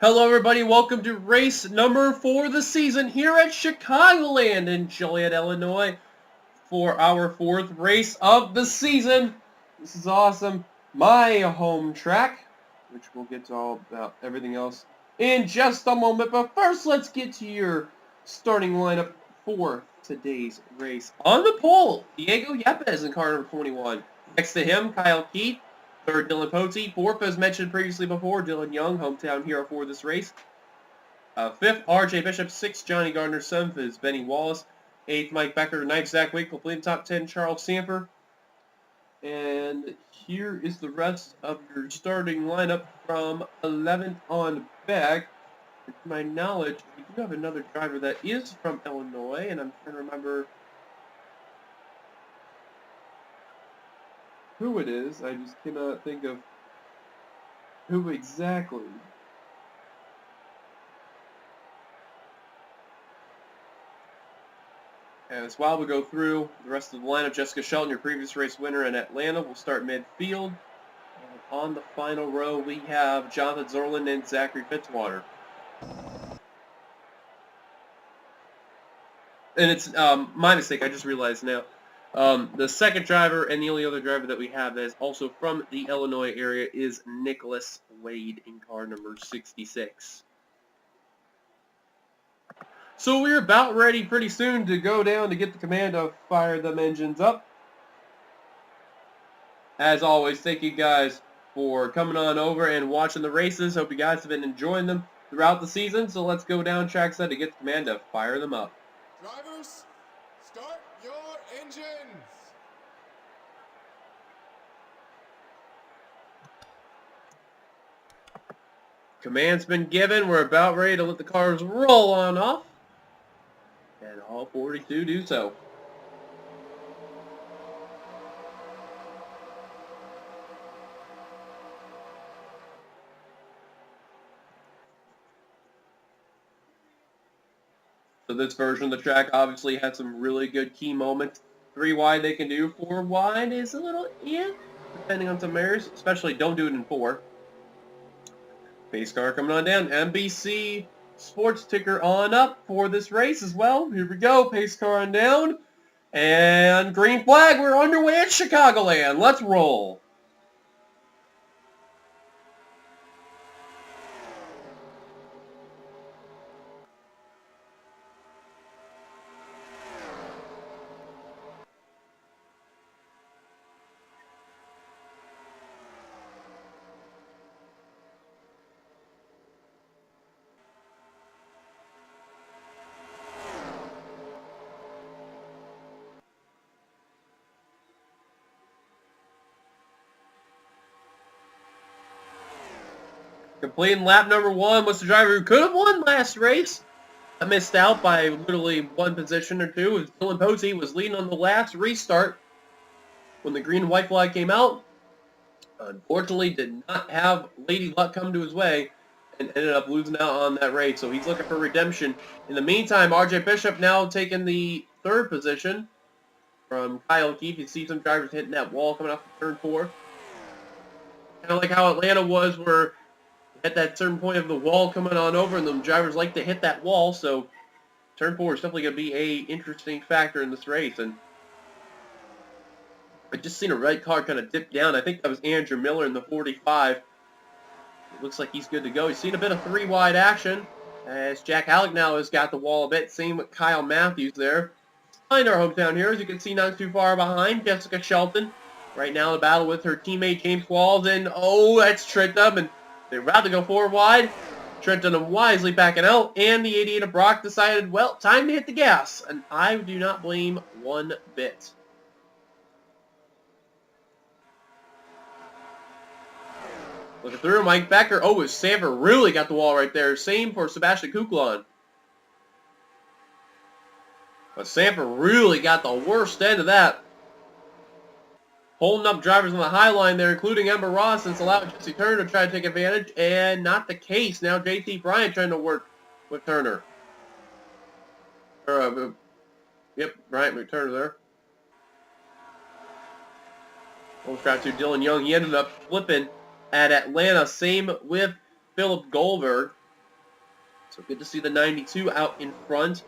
Hello everybody, welcome to race number 4 of the season here at Chicagoland in Joliet, Illinois for our 4th race of the season. This is awesome. My home track, which we'll get to all about everything else in just a moment. But first, let's get to your starting lineup for today's race. On the pole, Diego Yepes in car number 21. Next to him, Kyle Keith. Third, Dylan Potey. Fourth, as mentioned previously before, Dylan Young, hometown hero for this race. Fifth, R.J. Bishop. Sixth, Johnny Gardner. Seventh is Benny Wallace. Eighth, Mike Becker. Ninth, Zach Wake. Completing top 10, Charles Samper. And here is the rest of your starting lineup from 11th on back. To my knowledge, we do have another driver that is from Illinois, and I'm trying to remember who it is. I just cannot think of who exactly. As while we go through the rest of the lineup, Jessica Shelton, your previous race winner in Atlanta, will start midfield. And on the final row, we have Jonathan Zorland and Zachary Fitzwater. And it's my mistake, I just realized now. The second driver and the only other driver that we have that is also from the Illinois area is Nicholas Wade in car number 66. So we're about ready pretty soon to go down to get the command of fire them engines up. As always, thank you guys for coming on over and watching the races. Hope you guys have been enjoying them throughout the season. So let's go down trackside to get the command of fire them up. Drivers, start your engines. Command's been given. We're about ready to let the cars roll on off. And all 42 do so. So this version of the track obviously had some really good key moments. 3 wide they can do. 4 wide is a little depending on some areas. Especially don't do it in 4. Pace car coming on down. NBC sports ticker on up for this race as well. Here we go. Pace car on down. And green flag. We're underway at Chicagoland. Let's roll. Completing lap number 1 was the driver who could have won last race. I missed out by literally 1 position or 2. As Dylan Potey was leading on the last restart when the green and white flag came out. Unfortunately, did not have Lady Luck come to his way and ended up losing out on that race. So he's looking for redemption. In the meantime, R.J. Bishop now taking the 3rd position from Kyle Keith. You see some drivers hitting that wall coming off of turn 4. Kind of like how Atlanta was, where at that certain point of the wall coming on over, and the drivers like to hit that wall, so turn 4 is definitely going to be a interesting factor in this race. And I just seen a red car kind of dip down. I think that was Andrew Miller in the 45. It looks like he's good to go. He's seen a bit of 3 wide action, as Jack Halleck now has got the wall a bit. Same with Kyle Matthews there. Behind our hometown heroes, you can see not too far behind, Jessica Shelton. Right now in a battle with her teammate James Walls, and oh, that's tricked up, and they're about to go 4 wide. Trenton wisely backing out, and the 88 of Brock decided, well, time to hit the gas. And I do not blame one bit. Looking through, Mike Becker. Oh, his Sanford really got the wall right there. Same for Sebastian Kuklon. But Sanford really got the worst end of that. Holding up drivers on the high line there, including Ember Ross, and allowed Jesse Turner to try to take advantage, and not the case. Now JT Bryant trying to work with Turner. Yep, Bryant with Turner there. Almost got to Dylan Young. He ended up flipping at Atlanta. Same with Philip Goldberg. So good to see the 92 out in front.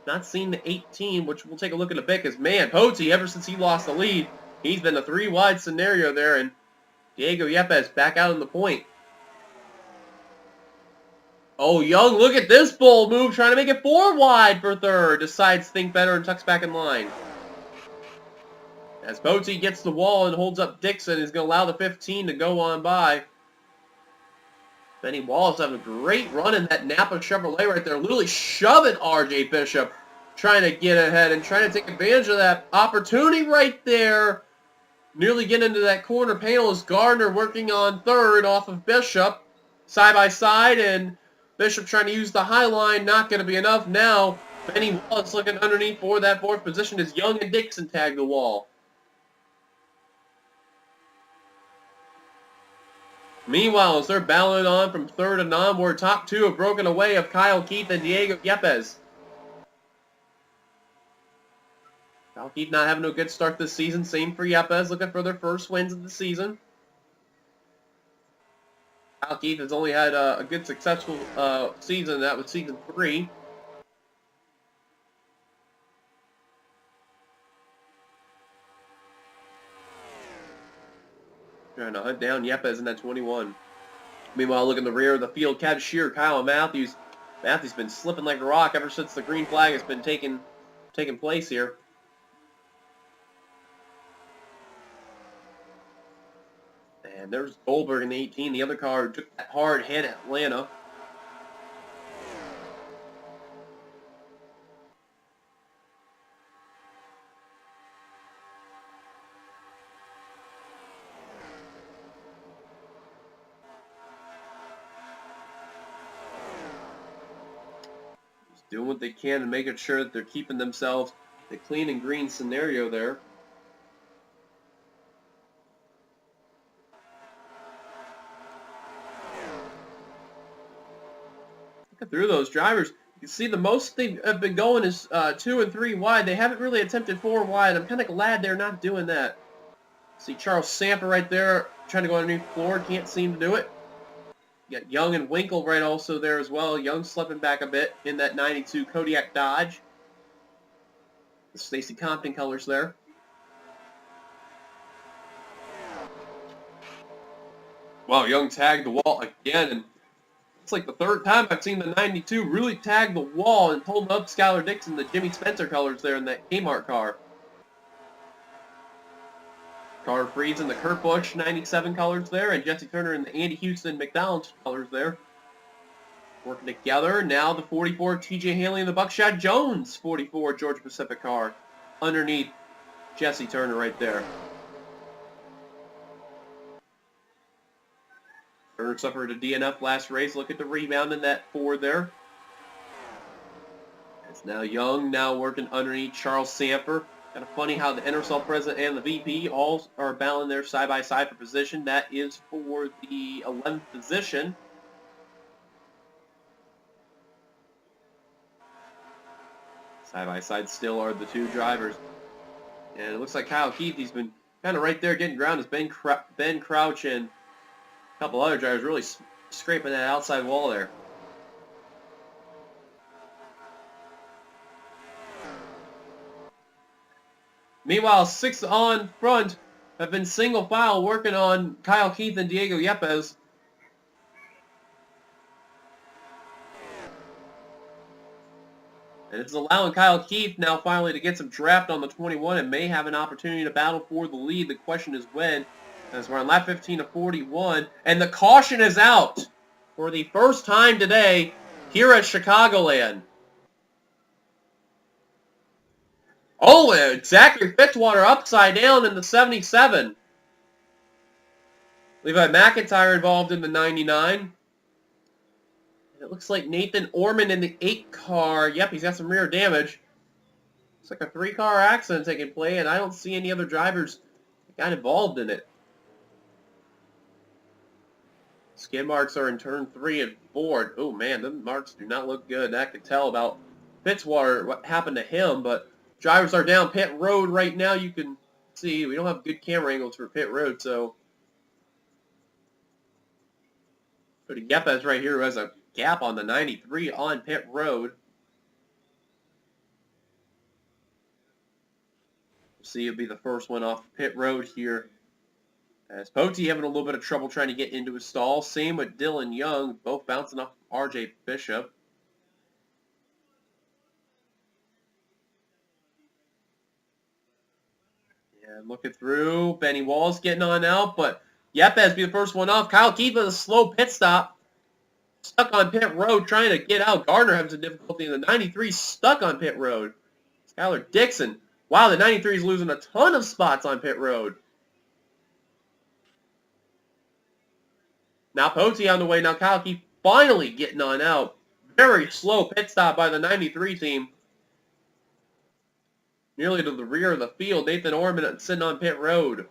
Not seeing the 18, which we'll take a look at a bit, because, man, Poti, ever since he lost the lead, he's been a 3-wide scenario there, and Diego Yepes back out on the point. Oh, Young, look at this bold move, trying to make it 4 wide for third. Decides to think better and tucks back in line. As Poti gets the wall and holds up Dixon, he's going to allow the 15 to go on by. Benny Wallace having a great run in that Napa Chevrolet right there, literally shoving R.J. Bishop, trying to get ahead and trying to take advantage of that opportunity right there. Nearly getting into that corner panel is Gardner working on third off of Bishop, side by side, and Bishop trying to use the high line, not going to be enough. Now, Benny Wallace looking underneath for that fourth position as Young and Dixon tag the wall. Meanwhile, as they're battling on from third and onward, top two have broken away of Kyle Keith and Diego Yepes. Kyle Keith not having a good start this season. Same for Yepes, looking for their first wins of the season. Kyle Keith has only had a good successful season. That was season 3. Trying to hunt down Yepes in that 21. Meanwhile, look in the rear of the field, cashier Kyle Matthews. Matthews been slipping like a rock ever since the green flag has been taking place here. And there's Goldberg in the 18. The other car who took that hard hit at Atlanta. Doing what they can and making sure that they're keeping themselves the clean and green scenario there. Looking through those drivers, you can see the most they have been going is 2 and 3 wide. They haven't really attempted 4 wide. I'm kind of glad they're not doing that. See Charles Samper right there trying to go underneath Ford. Can't seem to do it. You got Young and Winkle right also there as well. Young slipping back a bit in that 92 Kodiak Dodge. The Stacy Compton colors there. Wow, Young tagged the wall again, and it's like the third time I've seen the 92 really tag the wall and pulled up Skylar Dixon, the Jimmy Spencer colors there in that Kmart car. Carter Freeds in the Kurt Busch 97 colors there, and Jesse Turner in the Andy Houston McDonald's colors there. Working together. Now the 44 TJ Haley and the Buckshot Jones 44 Georgia Pacific car underneath Jesse Turner right there. Turner suffered a DNF last race. Look at the rebound in that Ford there. It's now Young now working underneath Charles Samper. Kind of funny how the NRSL president and the VP all are battling there side by side for position. That is for the 11th position. Side by side still are the two drivers. And it looks like Kyle Keith, he's been kind of right there getting ground as Ben Crouch and a couple other drivers really scraping that outside wall there. Meanwhile, 6 on front have been single file working on Kyle Keith and Diego Yepes. And it's allowing Kyle Keith now finally to get some draft on the 21 and may have an opportunity to battle for the lead. The question is when, as we're on lap 15 of 41. And the caution is out for the first time today here at Chicagoland. Oh, Zachary Fitzwater upside down in the 77. Levi McIntyre involved in the 99. And it looks like Nathan Orman in the 8 car. Yep, he's got some rear damage. Looks like a 3-car accident taking place, and I don't see any other drivers that got involved in it. Skid marks are in turn 3 and 4. Oh man, the marks do not look good. I could tell about Fitzwater, what happened to him, but drivers are down pit road right now. You can see we don't have good camera angles for pit road, so go to Yepes right here, who has a gap on the 93 on pit road. We'll see he'll be the first one off pit road here. As Poti having a little bit of trouble trying to get into his stall. Same with Dylan Young, both bouncing off RJ Bishop. And looking through, Benny Wallace getting on out, but Yepes be the first one off. Kyle Keith with a slow pit stop. Stuck on pit road trying to get out. Gardner having some difficulty in the 93, stuck on pit road. Skylar Dixon. Wow, the 93 is losing a ton of spots on pit road. Now Poti on the way. Now Kyle Keith finally getting on out. Very slow pit stop by the 93 team. Nearly to the rear of the field. Nathan Orman sitting on pit road.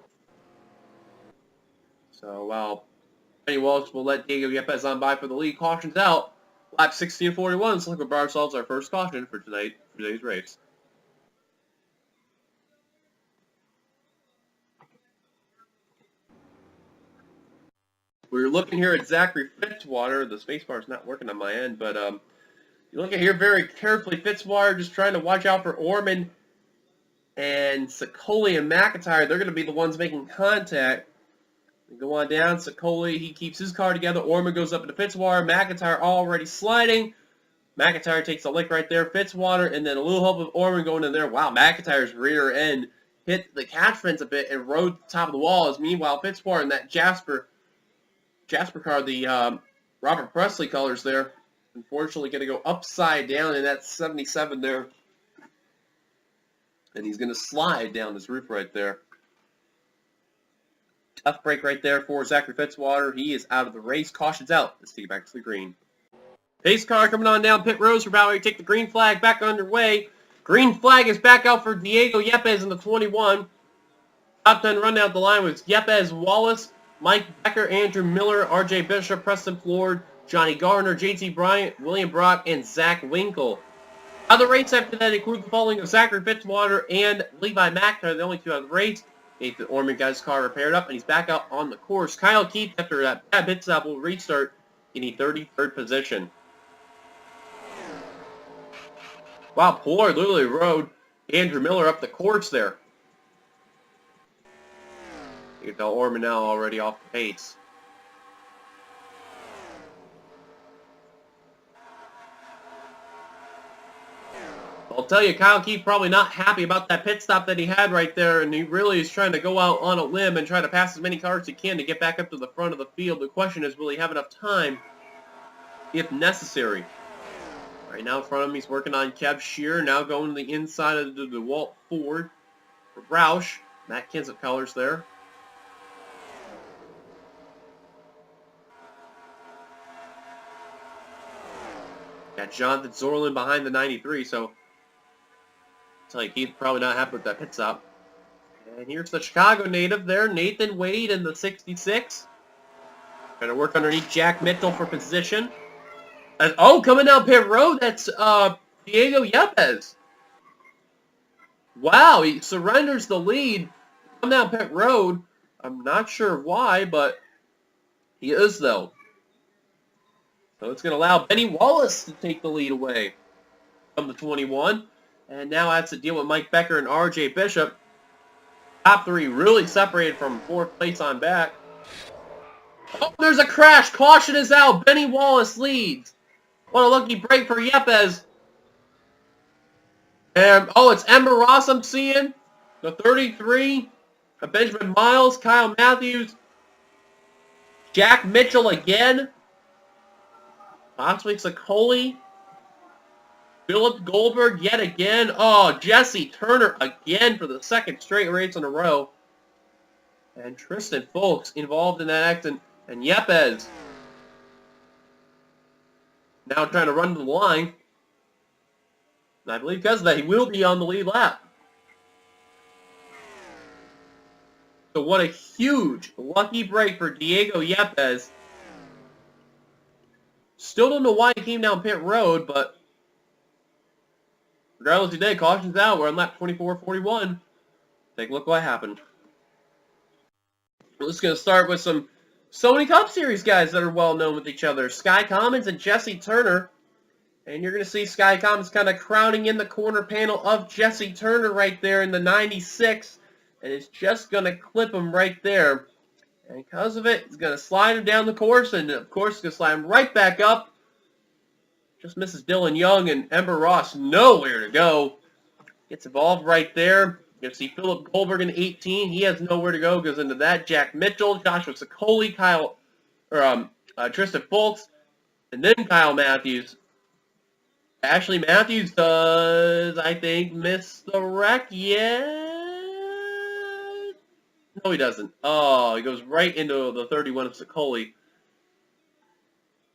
So, while Benny Walsh will let Diego Yepes on by for the lead, caution's out. Lap 16:41. So, look, ourselves our first caution for today's race. We're looking here at Zachary Fitzwater. The spacebar is not working on my end, but you look at here very carefully. Fitzwater just trying to watch out for Orman and Sicoli and McIntyre. They're going to be the ones making contact. We go on down. Sicoli, he keeps his car together. Orman goes up into Fitzwater. McIntyre already sliding. McIntyre takes a lick right there. Fitzwater, and then a little help of Orman going in there. Wow, McIntyre's rear end hit the catch fence a bit and rode the top of the wall. As meanwhile, Fitzwater and that Jasper car, the Robert Presley colors there, unfortunately going to go upside down in that 77 there. And he's going to slide down this roof right there. Tough break right there for Zachary Fitzwater. He is out of the race. Caution's out. Let's take it back to the green. Pace car coming on down pit road. We're about to take the green flag back underway. Green flag is back out for Diego Yepes in the 21. Top 10 run down the line was Yepes, Wallace, Mike Becker, Andrew Miller, RJ Bishop, Preston Floyd, Johnny Gardner, JT Bryant, William Brock, and Zach Winkle. Other rates after that include the following of Zachary Fitzwater and Levi McIntyre, the only two out of the race. Nathan Orman got his car repaired up, and he's back out on the course. Kyle Keith, after that bad pit stop, will restart in the 33rd position. Wow, Pollard literally rode Andrew Miller up the course there. You can tell Orman now already off the pace. I'll tell you, Kyle Keith probably not happy about that pit stop that he had right there, and he really is trying to go out on a limb and try to pass as many cars as he can to get back up to the front of the field. The question is, will he have enough time if necessary? Right now in front of him, he's working on Kev Shear, now going to the inside of the DeWalt Ford for Roush. Matt Kenseth colors there. Got Jonathan Zorlin behind the 93, so tell you, Keith's probably not happy with that pit stop. And here's the Chicago native there, Nathan Wade in the 66. Trying to work underneath Jack Mitchell for position. And, oh, coming down pit road, that's Diego Yepes. Wow, he surrenders the lead. Come down pit road. I'm not sure why, but he is, though. So it's going to allow Benny Wallace to take the lead away from the 21. And now has to deal with Mike Becker and RJ Bishop. Top three really separated from fourth place on back. Oh, there's a crash. Caution is out. Benny Wallace leads. What a lucky break for Yepes. And, oh, it's Ember Ross I'm seeing. The 33. Benjamin Miles, Kyle Matthews. Jack Mitchell again. Possibly Sicoli. Philip Goldberg yet again. Oh, Jesse Turner again for the second straight race in a row. And Tristan Folks involved in that accident. And Yepes now trying to run to the line. And I believe because of that, he will be on the lead lap. So what a huge lucky break for Diego Yepes. Still don't know why he came down pit road, but regardless today, caution's out. We're on lap 24:41. Take a look what happened. We're just going to start with some Sony Cup Series guys that are well known with each other. Sky Commons and Jesse Turner. And you're going to see Sky Commons kind of crowning in the corner panel of Jesse Turner right there in the 96. And it's just going to clip him right there. And because of it, it's going to slide him down the course. And, of course, it's going to slide him right back up. Just misses Dylan Young and Ember Ross nowhere to go. Gets involved right there. You see Philip Goldberg in 18. He has nowhere to go. Goes into that. Jack Mitchell, Joshua Sicoli, Tristan Foltz, and then Kyle Matthews. Ashley Matthews does, I think, miss the wreck yet. No, he doesn't. Oh, he goes right into the 31 of Sicoli.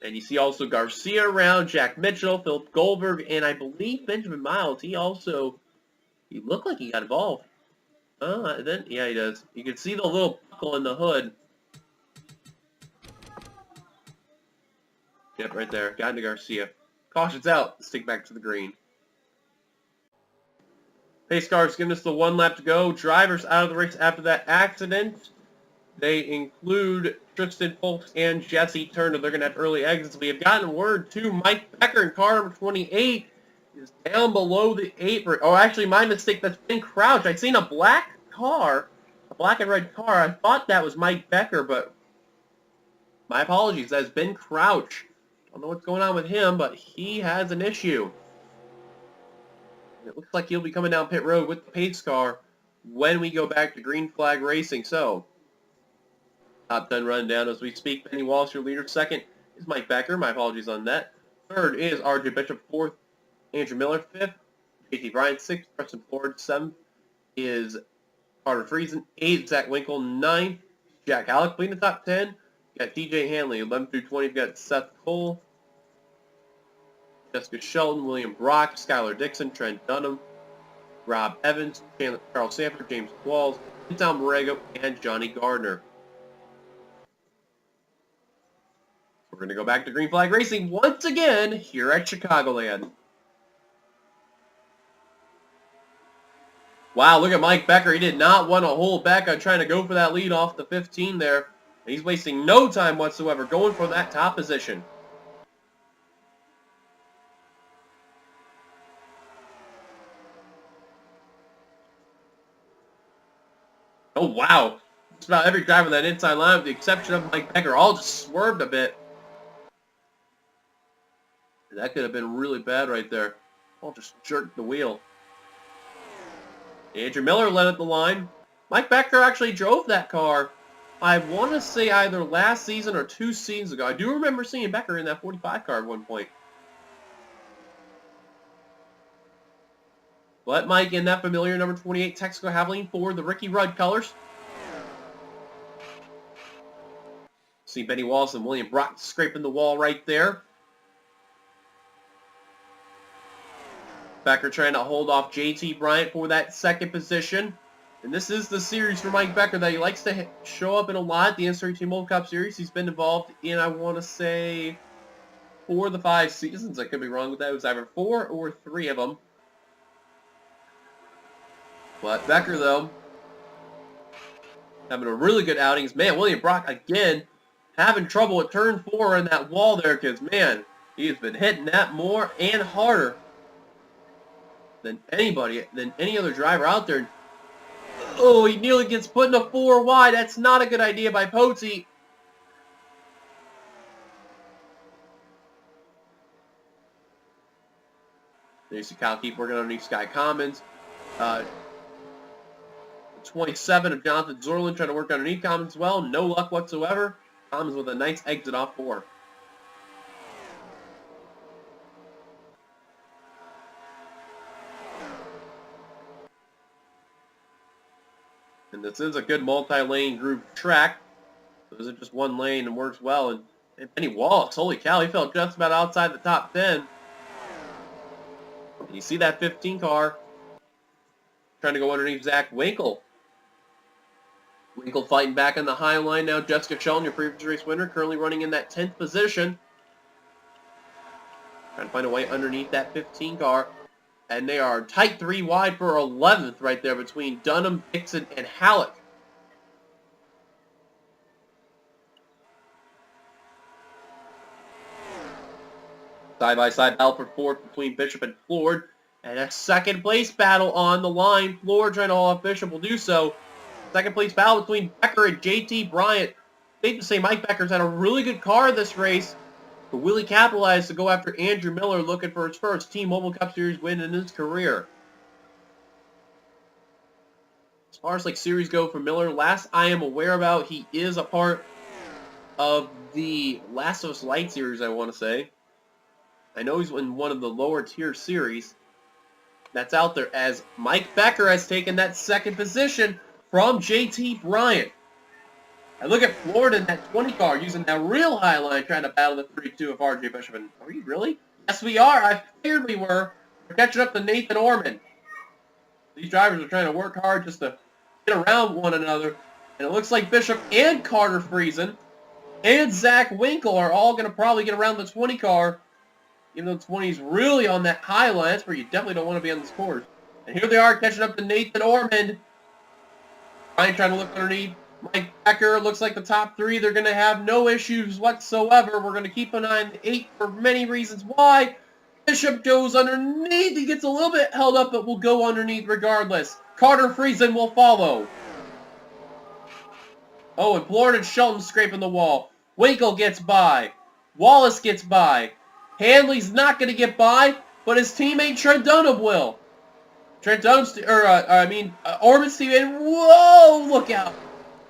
And you see also Garcia around, Jack Mitchell, Philip Goldberg, and I believe Benjamin Miles. He looked like he got involved. Yeah, he does. You can see the little buckle in the hood. Yep, right there. Got into Garcia. Caution's out. Stick back to the green. Pace cars giving us the 1 lap to go. Drivers out of the race after that accident. They include Tristan Foltz and Jesse Turner. They're going to have early exits. We have gotten word to Mike Becker in car number 28 is down below the apron. Oh, actually, my mistake. That's Ben Crouch. I'd seen a black car, a black and red car. I thought that was Mike Becker, but my apologies. That's Ben Crouch. I don't know what's going on with him, but he has an issue. It looks like he'll be coming down pit road with the pace car when we go back to green flag racing. So, top 10 rundown as we speak. Benny Wallace, your leader. Second is Mike Becker. My apologies on that. Third is R.J. Bishop. Fourth, Andrew Miller. Fifth, J.T. Bryant. Sixth, Preston Ford. Seventh is Carter Friesen. Eighth, Zach Winkle. Ninth, Jack Halleck. Leading the top 10. You got T.J. Hanley. 11 through 20, you've got Seth Cole, Jessica Shelton, William Brock, Skylar Dixon, Trent Dunham, Rob Evans, Charles Sanford, James Qualls, Tom Borrego, and Johnny Gardner. We're going to go back to green flag racing once again here at Chicagoland. Wow, look at Mike Becker. He did not want to hold back on trying to go for that lead off the 15 there. He's wasting no time whatsoever going for that top position. Oh, wow. Just about every driver in that inside line, with the exception of Mike Becker, all just swerved a bit. That could have been really bad right there. All just jerked the wheel. Andrew Miller led at the line. Mike Becker actually drove that car. I want to say either last season or 2 seasons ago. I do remember seeing Becker in that 45 car at one point. Let Mike in that familiar number 28 Texaco Havoline for the Ricky Rudd colors. See Benny Wallace and William Brock scraping the wall right there. Becker trying to hold off J.T. Bryant for that second position. And this is the series for Mike Becker that he likes to show up in a lot. The NNSCRA Team World Cup Series. He's been involved in, I want to say, 4 of the 5 seasons. I could be wrong with that. It was either 4 or 3 of them. But Becker, though, having a really good outings. Man, William Brock, again, having trouble at turn 4 in that wall there because, man, he has been hitting that more and harder than any other driver out there. Oh, he nearly gets put in a 4 wide. That's not a good idea by Pote. There you see Kyle keep working underneath Sky Commons. 27 of Jonathan Zorlin trying to work underneath Commons as well. No luck whatsoever. Commons with a nice exit off 4. And this is a good multi-lane groove track. So this is just one lane and works well. And Benny Wallace, holy cow, he felt just about outside the top 10. And you see that 15 car trying to go underneath Zach Winkle. Winkle fighting back on the high line now. Jessica Shelton, your previous race winner, currently running in that 10th position. Trying to find a way underneath that 15 car. And they are tight 3 wide for 11th right there between Dunham, Dixon, and Halleck. Side-by-side battle for fourth between Bishop and Flord. And a second place battle on the line. Flord trying to haul off Bishop will do so. Second place battle between Becker and JT Bryant. Safe to say Mike Becker's had a really good car this race. But will he capitalize to go after Andrew Miller looking for his first T-Mobile Cup Series win in his career? As far as like series go for Miller, last I am aware about, he is a part of the Last of Us Light series, I want to say. I know he's in one of the lower tier series that's out there, as Mike Becker has taken that second position from JT Bryant. I look at Florida in that 20 car using that real high line trying to battle the 32 of RJ Bishop. And are we really? Yes, we are. I figured we were. We're catching up to Nathan Orman. These drivers are trying to work hard just to get around one another. And it looks like Bishop and Carter Friesen and Zach Winkle are all going to probably get around the 20 car. Even though 20 is really on that high line, that's where you definitely don't want to be on this course. And here they are catching up to Nathan Orman. Ryan trying to look underneath. Mike Becker looks like the top three. They're going to have no issues whatsoever. We're going to keep an eye on the 8 for many reasons why. Bishop goes underneath. He gets a little bit held up, but will go underneath regardless. Carter Friesen will follow. Oh, and Florida and Shelton scraping the wall. Winkle gets by. Wallace gets by. Hanley's not going to get by, but his teammate Trent Dunham will. Trent Dunham's, Orman's teammate. Whoa, look out.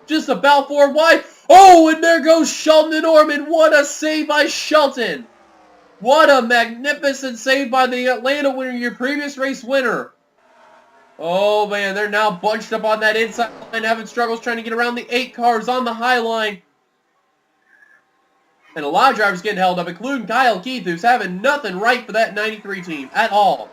Just about 4 wide. Oh, and there goes Shelton and Orman. What a save by Shelton. What a magnificent save by the Atlanta winner, your previous race winner. Oh, man, they're now bunched up on that inside line, having struggles trying to get around the 8 cars on the high line. And a lot of drivers getting held up, including Kyle Keith, who's having nothing right for that 93 team at all.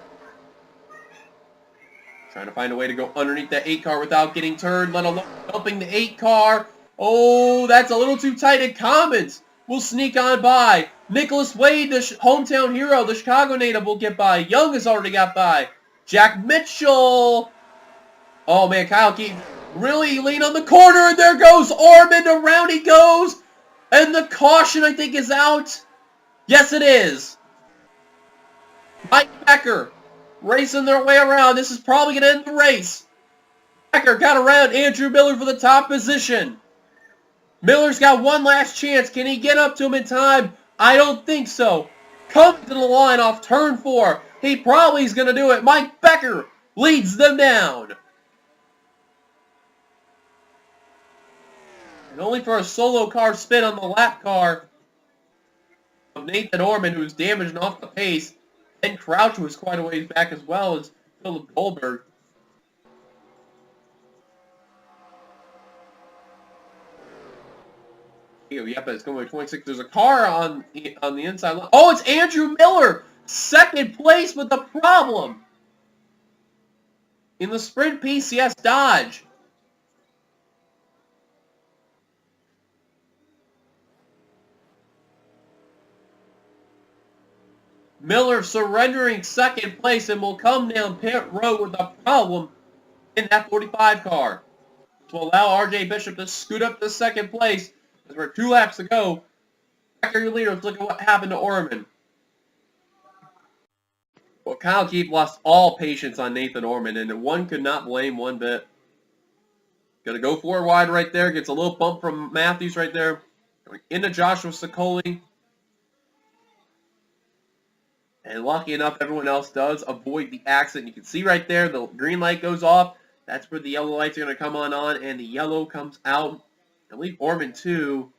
Trying to find a way to go underneath that 8 car without getting turned, let alone helping the 8 car. Oh, that's a little too tight, and Commons will sneak on by. Nicholas Wade, the hometown hero, the Chicago native, will get by. Young has already got by. Jack Mitchell. Oh, man, Kyle Keith really lean on the corner, and there goes Orman. Around he goes. And the caution, I think, is out. Yes, it is. Mike Becker racing their way around. This is probably going to end the race. Becker got around Andrew Miller for the top position. Miller's got one last chance. Can he get up to him in time? I don't think so. Coming to the line off turn 4. He probably is going to do it. Mike Becker leads them down. And only for a solo car spin on the lap car of Nathan Orman, who's damaged off the pace. And Crouch was quite a ways back as well as Philip Goldberg. Yep, it's going to 26. There's a car on the inside line. Oh, it's Andrew Miller! Second place with the problem in the Sprint PCS Dodge. Miller surrendering second place and will come down pit road with a problem in that 45 car. To allow RJ Bishop to scoot up to second place as we're 2 laps to go. Back your leaders, look at what happened to Orman. Well, Kyle Keith lost all patience on Nathan Orman, and one could not blame one bit. Gonna go 4 wide right there. Gets a little bump from Matthews right there. Going into Joshua Sicoli. And lucky enough, everyone else does avoid the accident. You can see right there, the green light goes off. That's where the yellow lights are going to come on, and the yellow comes out. I believe Orman, too.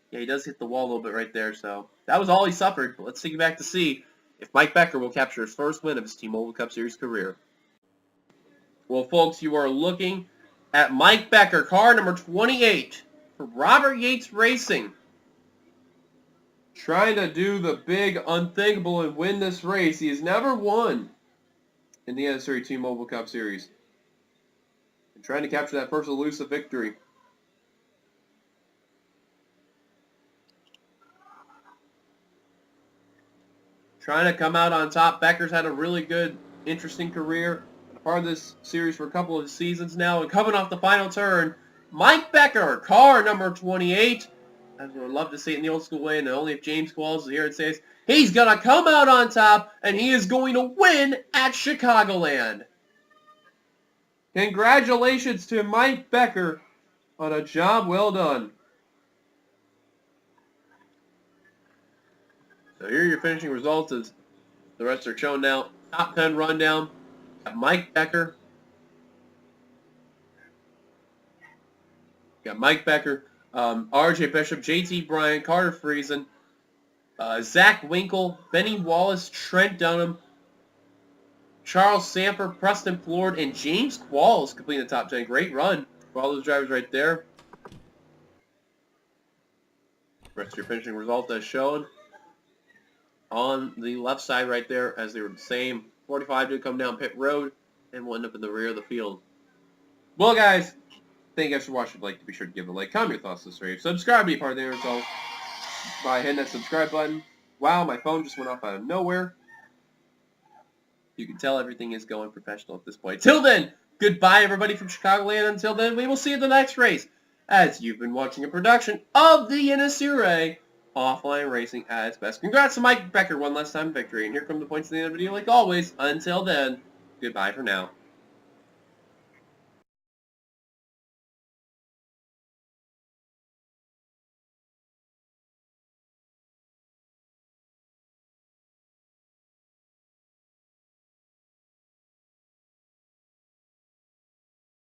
Yeah, he does hit the wall a little bit right there, so that was all he suffered. But let's take it back to see if Mike Becker will capture his first win of his T-Mobile Cup Series career. Well, folks, you are looking at Mike Becker, car number 28 for Robert Yates Racing. Trying to do the big unthinkable and win this race. He has never won in the NNSCRA T-Mobile Cup Series. And trying to capture that first elusive victory. Trying to come out on top. Becker's had a really good, interesting career. Been a part of this series for a couple of seasons now. And coming off the final turn, Mike Becker, car number 28. I would love to see it in the old school way, and only if James Qualls is here and says he's going to come out on top, and he is going to win at Chicagoland. Congratulations to Mike Becker on a job well done. So here are your finishing results as the rest are shown now. Top 10 rundown. Got Mike Becker. RJ Bishop, JT Bryant, Carter Friesen, Zach Winkle, Benny Wallace, Trent Dunham, Charles Sanford, Preston Flord, and James Qualls completing the top 10. Great run for all those drivers right there. Rest of your finishing result as shown on the left side right there, as they were the same. 45 did come down pit road and will end up in the rear of the field. Well, guys, thank you guys for watching. If you'd like to be sure to give a like, comment your thoughts on this video, subscribe to be part of the result by hitting that subscribe button. Wow, my phone just went off out of nowhere. You can tell everything is going professional at this point. Till then, goodbye everybody from Chicagoland. Until then, we will see you at the next race, as you've been watching a production of the NNSCRA Offline Racing at its best. Congrats to Mike Becker, one last time victory. And here come the points at the end of the video like always. Until then, goodbye for now.